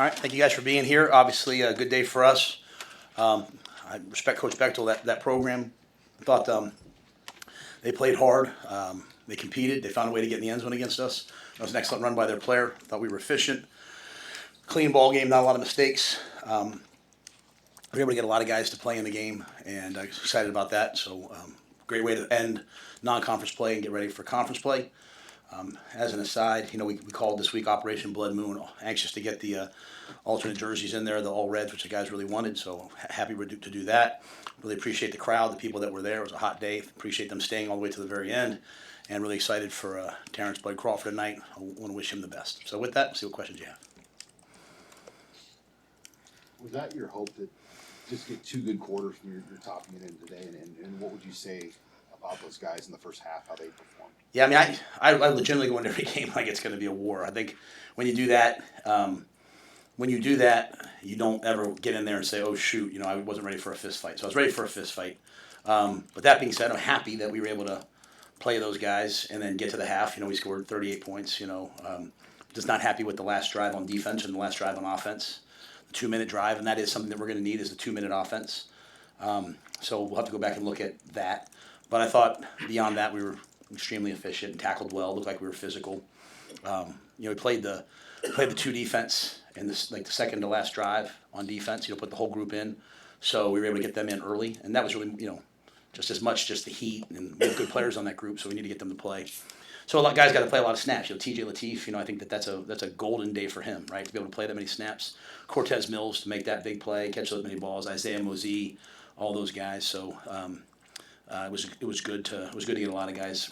All right, thank you guys for being here. Obviously, a good day for us. I respect Coach Bechtel, that program. I thought they played hard. They competed. They found a way to get in the end zone against us. That was an excellent run by their player. I thought we were efficient. Clean ball game, not a lot of mistakes. We were able to get a lot of guys to play in the game, and I'm excited about that. So, great way to end non-conference play and get ready for conference play. As an aside, we called this week Operation Blood Moon. Anxious to get the alternate jerseys in there, the all reds, which the guys really wanted. So happy to do that. Really appreciate the crowd, the people that were there. It was a hot day. Appreciate them staying all the way to the very end, and really excited for Terrence Blood Crawford tonight. I want to wish him the best. So with that, see what questions you have. Was that your hope to just get two good quarters from your topping it in today? And what would you say about those guys in the first half, how they performed? Yeah, I mean, I legitimately go into every game like it's going to be a war. I think when you do that, you don't ever get in there and say, oh, shoot, I wasn't ready for a fist fight. So I was ready for a fist fight. But that being said, I'm happy that we were able to play those guys and then get to the half. We scored 38 points. Just not happy with the last drive on defense and the last drive on offense. The 2-minute drive, and that is something that we're going to need is the 2-minute offense. So we'll have to go back and look at that. But I thought beyond that, we were extremely efficient, tackled well, looked like we were physical. We played the 2 defense in the second to last drive on defense. Put the whole group in, so we were able to get them in early, and that was really just as much just the heat, and we have good players on that group, so we need to get them to play. So a lot of guys got to play a lot of snaps. TJ Lateef, I think that's a golden day for him, right? To be able to play that many snaps. Cortez Mills to make that big play, catch those many balls. Isaiah Mosey, all those guys. So it was good to get a lot of guys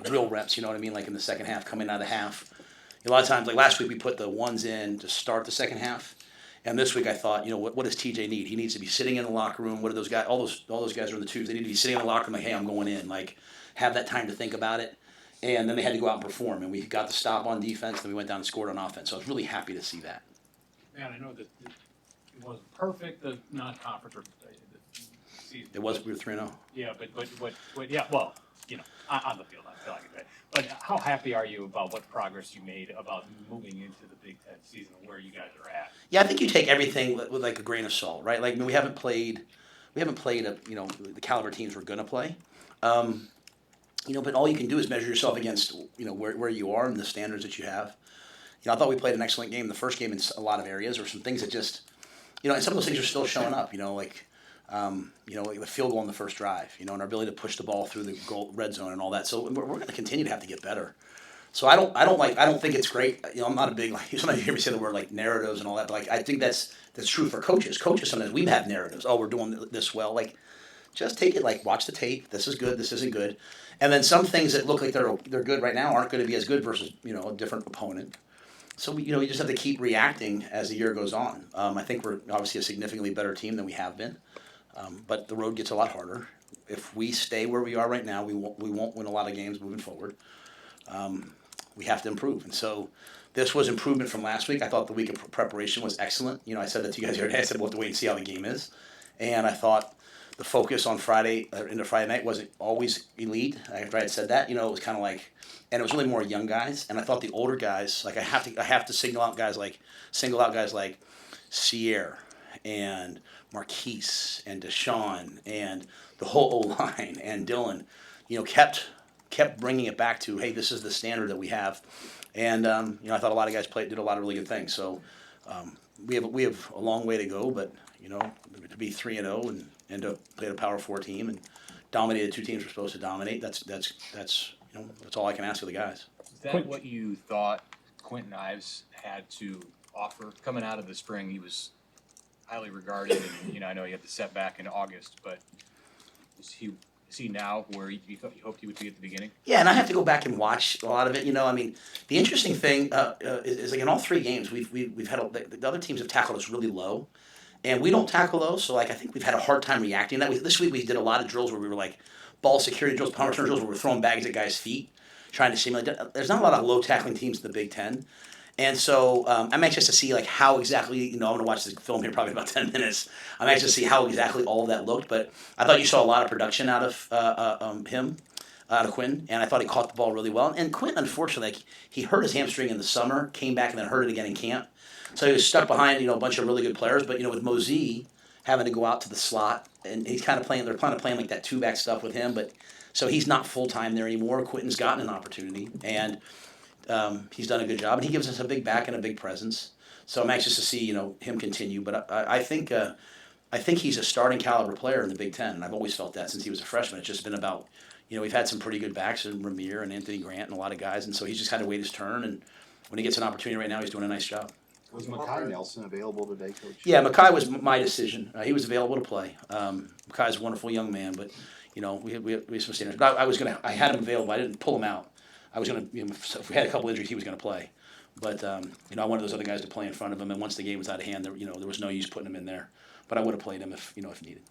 real reps. You know what I mean? Like in the second half, coming out of the half. A lot of times, like last week, we put the ones in to start the second half, and this week I thought, what does TJ need? He needs to be sitting in the locker room. What are those guys? All those guys are in the twos. They need to be sitting in the locker room, like, hey, I'm going in. Like, have that time to think about it. And then they had to go out and perform, and we got the stop on defense. Then we went down and scored on offense. So I was really happy to see that. Man, I know that it wasn't perfect, the non-conference or the season. It was. We were 3-0. Yeah, but yeah. Well, on the field, I feel like it. But how happy are you about what progress you made about moving into the Big Ten season and where you guys are at? Yeah, I think you take everything with like a grain of salt, right? Like, I mean, we haven't played the caliber teams we're gonna play. But all you can do is measure yourself against, where you are and the standards that you have. I thought we played an excellent game. The first game in a lot of areas, or some things that just, and some of those things are still showing up. Like the field goal in the first drive. And our ability to push the ball through the red zone and all that. So we're going to continue to have to get better. So I don't think it's great. I'm not a big sometimes you hear me say the word like narratives and all that, but I think that's true for coaches. Coaches sometimes we have narratives. Oh, we're doing this well. Just take it, watch the tape. This is good. This isn't good. And then some things that look like they're good right now aren't going to be as good versus a different opponent. So you just have to keep reacting as the year goes on. I think we're obviously a significantly better team than we have been, but the road gets a lot harder. If we stay where we are right now, we won't win a lot of games moving forward. We have to improve, and so this was improvement from last week. I thought the week of preparation was excellent. I said that to you guys the other day. I said we'll have to wait and see how the game is, and I thought the focus on Friday into Friday night wasn't always elite. After I had said that, it was kind of like, and it was really more young guys. And I thought the older guys, I have to single out guys like Sierre and Marquise and Deshaun and the whole O-line and Dylan, kept bringing it back to, hey, this is the standard that we have. And I thought a lot of guys did a lot of really good things. So we have a long way to go, but to be 3-0 and to play a Power 4 team and dominate the 2 teams we're supposed to dominate. That's all I can ask of the guys. Is that what you thought Quentin Ives had to offer coming out of the spring? He was highly regarded, and I know he had the setback in August, but is he now where you hoped he would be at the beginning? Yeah, and I have to go back and watch a lot of it. The interesting thing is like in all 3 games we've had the other teams have tackled us really low. And we don't tackle those, so I think we've had a hard time reacting to that. This week we did a lot of drills where we were ball security drills, punt return drills, where we're throwing bags at guys' feet, trying to simulate. There's not a lot of low tackling teams in the Big Ten, and so I'm anxious to see how exactly. I'm going to watch this film here probably in about 10 minutes. I'm anxious to see how exactly all of that looked. But I thought you saw a lot of production out of him. out of Quinn, and I thought he caught the ball really well. And Quinn, unfortunately, like, he hurt his hamstring in the summer, came back and then hurt it again in camp. So he was stuck behind, a bunch of really good players. But, with Mosey having to go out to the slot, and he's kind of playing, they're kind of playing like that two-back stuff with him. But so he's not full-time there anymore. Quentin's gotten an opportunity, and he's done a good job. And he gives us a big back and a big presence. So I'm anxious to see, him continue. But I think he's a starting caliber player in the Big Ten, and I've always felt that since he was a freshman. It's just been about, we've had some pretty good backs in Ramir and Anthony Grant and a lot of guys, and so he's just had to wait his turn. And when he gets an opportunity right now, he's doing a nice job. Was Makai Nelson available today, Coach? Yeah, Makai was my decision. He was available to play. Makai's a wonderful young man, but we have some standards. But I had him available. I didn't pull him out. I was gonna, if we had a couple injuries, he was gonna play. But I wanted those other guys to play in front of him, and once the game was out of hand, there was no use putting him in there. But I would have played him if needed.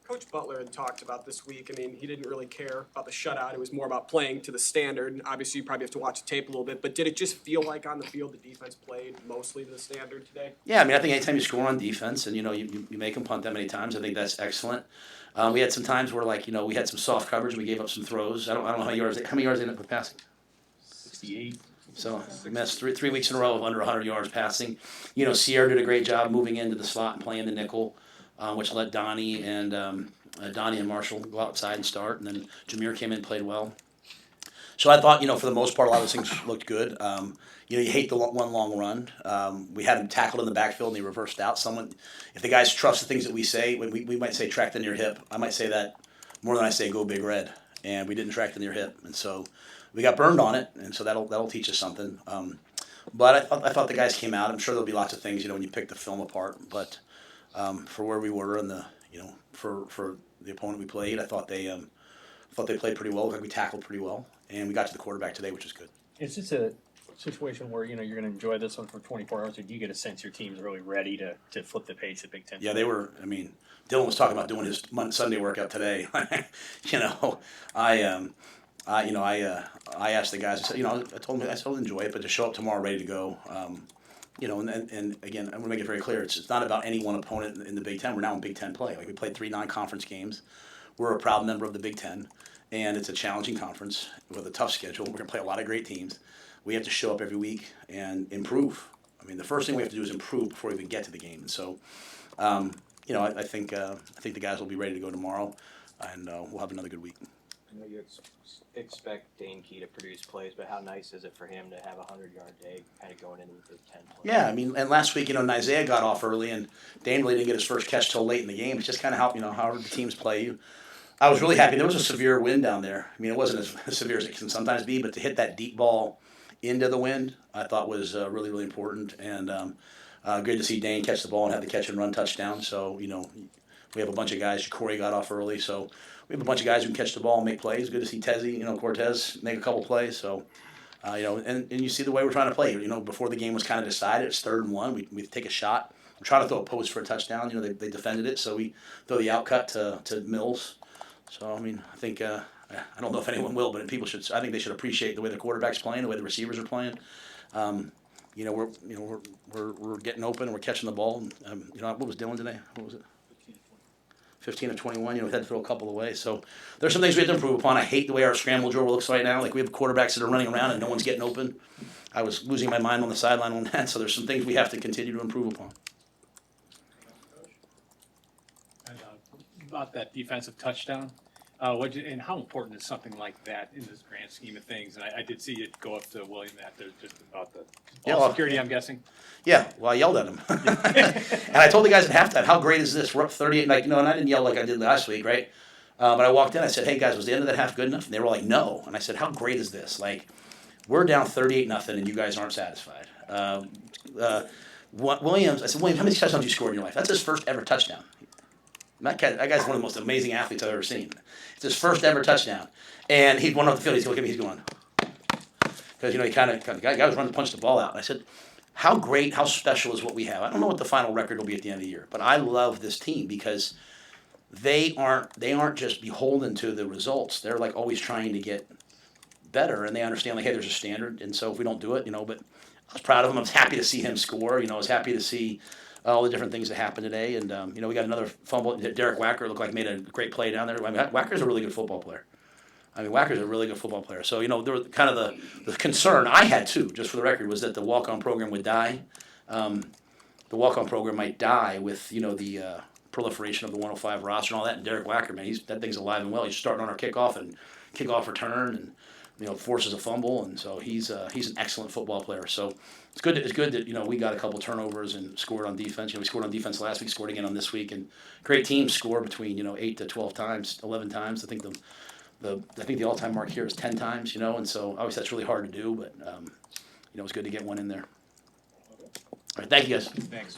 Coach Butler had talked about this week. I mean, he didn't really care about the shutout. It was more about playing to the standard. Obviously, you probably have to watch the tape a little bit, but did it just feel like on the field the defense played mostly to the standard today? Yeah, I think anytime you score on defense and, you make them punt that many times, I think that's excellent. We had some times where, we had some soft coverage and we gave up some throws. I don't know how many yards they ended up with passing. 68. So we missed three weeks in a row of under 100 yards passing. Sierra did a great job moving into the slot and playing the nickel, which let Donnie and Marshall go outside and start. And then Jameer came in and played well. So I thought, for the most part, a lot of those things looked good. You hate the one long run. We had him tackled in the backfield and they reversed out. If the guys trust the things that we say, we might say track the near hip. I might say that more than I say go big red. And we didn't track the near hip. And so we got burned on it, and so that'll teach us something. But I thought the guys came out. I'm sure there'll be lots of things, when you pick the film apart. But for where we were and for the opponent we played, I thought they played pretty well. We tackled pretty well, and we got to the quarterback today, which is good. Is this a situation where you're going to enjoy this one for 24 hours, or do you get a sense your team's really ready to flip the page to Big Ten? Yeah, they were. Dylan was talking about doing his Sunday workout today. I asked the guys. I said, I told them enjoy it, but to show up tomorrow ready to go. And again, I'm going to make it very clear. It's not about any one opponent in the Big Ten. We're now in Big Ten play. We played 3 non-conference games. We're a proud member of the Big Ten, and it's a challenging conference with a tough schedule. We're going to play a lot of great teams. We have to show up every week and improve. The first thing we have to do is improve before we even get to the game. And so, I think the guys will be ready to go tomorrow, and we'll have another good week. I know you expect Dane Key to produce plays, but how nice is it for him to have a 100-yard day kind of going into the Big Ten play? Yeah, and last week, Isaiah got off early, and Dane really didn't get his first catch till late in the game. It's just kind of how the teams play. I was really happy. There was a severe wind down there. It wasn't as severe as it can sometimes be, but to hit that deep ball into the wind, I thought was really, really important. And good to see Dane catch the ball and have the catch and run touchdown. So, we have a bunch of guys. Corey got off early, so we have a bunch of guys who can catch the ball and make plays. Good to see Tezzy, Cortez make a couple plays. So, and you see the way we're trying to play. Before the game was kind of decided, it's 3rd and 1. We take a shot. We're trying to throw a post for a touchdown. They defended it, so we throw the outcut to Mills. So, I think I don't know if anyone will, but I think they should appreciate the way the quarterback's playing, the way the receivers are playing. We're getting open, we're catching the ball. What was Dylan today? What was it? 15 of 21. We had to throw a couple away. So there's some things we have to improve upon. I hate the way our scramble drill looks right now. We have quarterbacks that are running around and no one's getting open. I was losing my mind on the sideline on that. So there's some things we have to continue to improve upon. And, about that defensive touchdown, and how important is something like that in this grand scheme of things? And I did see it go up to William after just about the ball security, I'm guessing. Yeah, well, I yelled at him. And I told the guys at halftime, how great is this? We're up 38. And I didn't yell like I did last week, right? But I walked in, I said, hey, guys, was the end of that half good enough? And they were like, no. And I said, how great is this? We're down 38-0, and you guys aren't satisfied. Williams, I said, William, how many touchdowns you scored in your life? That's his first ever touchdown. That guy's one of the most amazing athletes I've ever seen. It's his first ever touchdown. And he went off the field, he's looking at me, he's going. Because, the guy was running to punch the ball out. And I said, how great, how special is what we have? I don't know what the final record will be at the end of the year, but I love this team because they aren't just beholden to the results. They're always trying to get better, and they understand hey, there's a standard, and so if we don't do it, but I was proud of him. I was happy to see him score. I was happy to see all the different things that happened today, and we got another fumble. Derek Wacker looked like made a great play down there. Wacker's a really good football player. I mean, Wacker's a really good football player. So, you know, there was kind of the concern I had too, just for the record, was that the walk-on program would die. The walk-on program might die with, you know, the proliferation of the 105 roster and all that. And Derek Wacker, man, that thing's alive and well. He's starting on our kickoff return, and you know, forces a fumble, and so he's an excellent football player. So it's good that you know, we got a couple turnovers and scored on defense. You know, we scored on defense last week, scored again on this week, and great teams score between, you know, 8 to 12 times, 11 times. I think the all-time mark here is 10 times. You know, and so obviously that's really hard to do, but you know, it's good to get one in there. All right, thank you guys. Thanks.